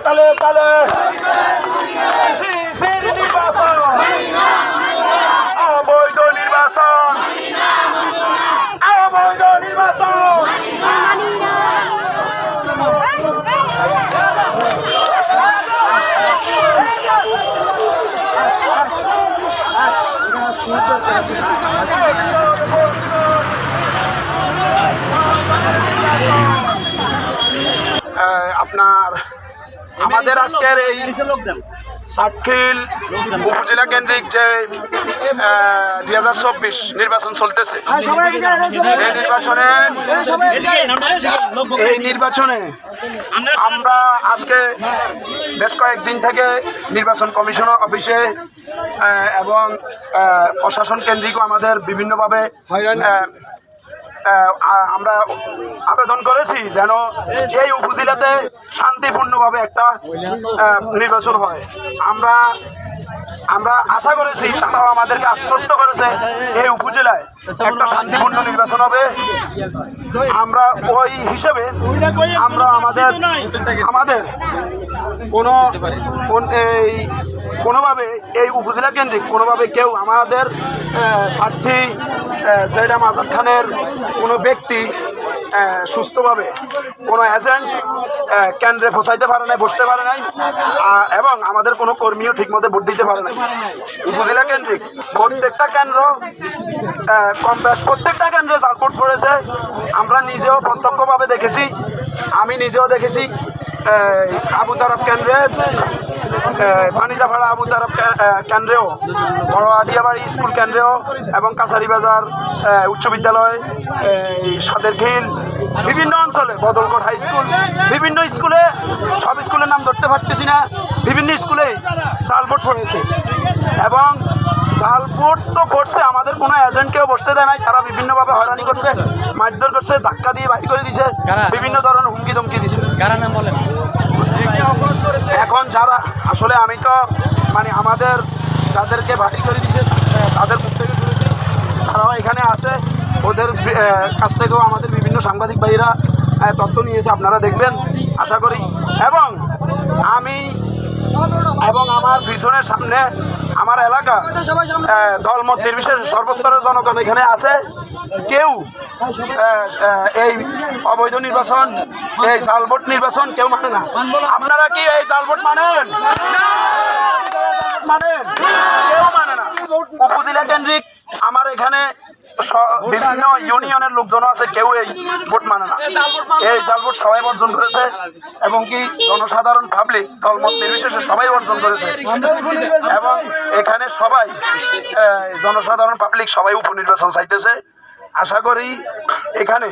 তালে তালে সিসির নির্বাচন, অবৈধ নির্বাচন, অবৈধ নির্বাচন। আপনার আমাদের আজকের এই সাতখিল উপজেলা কেন্দ্রিক যে 2024 নির্বাচন চলতেছে, এই নির্বাচনে আমরা আজকে বেশ কয়েকদিন থেকে নির্বাচন কমিশন অফিসে এবং প্রশাসন কেন্দ্রিকও আমাদের বিভিন্নভাবে আমরা আবেদন করেছি যেন এই উপজেলাতে শান্তিপূর্ণভাবে একটা নির্বাচন হয়। আমরা আশা করেছি, তারাও আমাদেরকে আশ্বস্ত করেছে এই উপজেলায় একটা শান্তিপূর্ণ নির্বাচন হবে। আমরা ওই হিসেবে আমরা আমাদের কোনোভাবে এই উপজেলা কেন্দ্রিক কোনোভাবে কেউ আমাদের প্রার্থী জয়রাম আজাদ খানের কোনো ব্যক্তি সুস্থভাবে কোনো এজেন্ট কেন্দ্রে পৌঁছাইতে পারে নাই, বসতে পারে নাই, এবং আমাদের কোনো কর্মীও ঠিকমতো ভোট দিতে পারে নাই। উপজেলা কেন্দ্রিক প্রত্যেকটা কেন্দ্র কম বেশ প্রত্যেকটা কেন্দ্রে জালভোট পড়েছে। আমরা নিজেও প্রত্যক্ষভাবে দেখেছি, আমি নিজেও দেখেছি। আবু তারাব কেন্দ্রে, পানিজাপাড়া আবু তারাব কেন্দ্রেও, বড় আদিয়াবাড়ি স্কুল কেন্দ্রেও এবং কাছারিবাজার উচ্চ বিদ্যালয়, সাদেরখিল, বিভিন্ন অঞ্চলে বদলগড় হাই স্কুল, বিভিন্ন স্কুলে, সব স্কুলের নাম ধরতে পারতেছি না, বিভিন্ন স্কুলে জালভোট পড়েছে। এবং জালভোট তো পড়ছে, আমাদের কোনো এজেন্টকেও বসতে দেয় নাই। তারা বিভিন্নভাবে হয়রানি করছে, মারধর করছে, ধাক্কা দিয়ে বাড়ি করে দিছে, বিভিন্ন ধরনের হুমকি ধমকি দিছে। এখন যারা আসলে আমি তো আমাদের যাদেরকে বাড়ি করে দিছে তাদের মুখ থেকে শুনেছি, তারাও এখানে আছে। ওদের কাছ থেকেও আমাদের বিভিন্ন সাংবাদিক ভাইরা তথ্য নিয়েছে, আপনারা দেখবেন আশা করি। এবং আমার পিছনের সামনে আমার এলাকা দলমত নির্বিশেষে সর্বস্তরের জনগণ এখানে আছে। কেউ এই অবৈধ নির্বাচন, এই জালভোট নির্বাচন কেউ মানে না। আপনারা কি এই জালভোট মানেন? কেউ মানে না। উপজেলা কেন্দ্রিক আমার এখানে বিভিন্ন ইউনিয়নের লোকজন আছে, কেউ এই ভোট মানে না। এই জালভোট সবাই বর্জন করেছে, এবং কি জনসাধারণ পাবলিক দলমত নির্বিশেষে সবাই বর্জন করেছে। এবং এখানে সবাই জনসাধারণ পাবলিক সবাই উপনির্বাচন চাইতেছে। আশা করি এখানে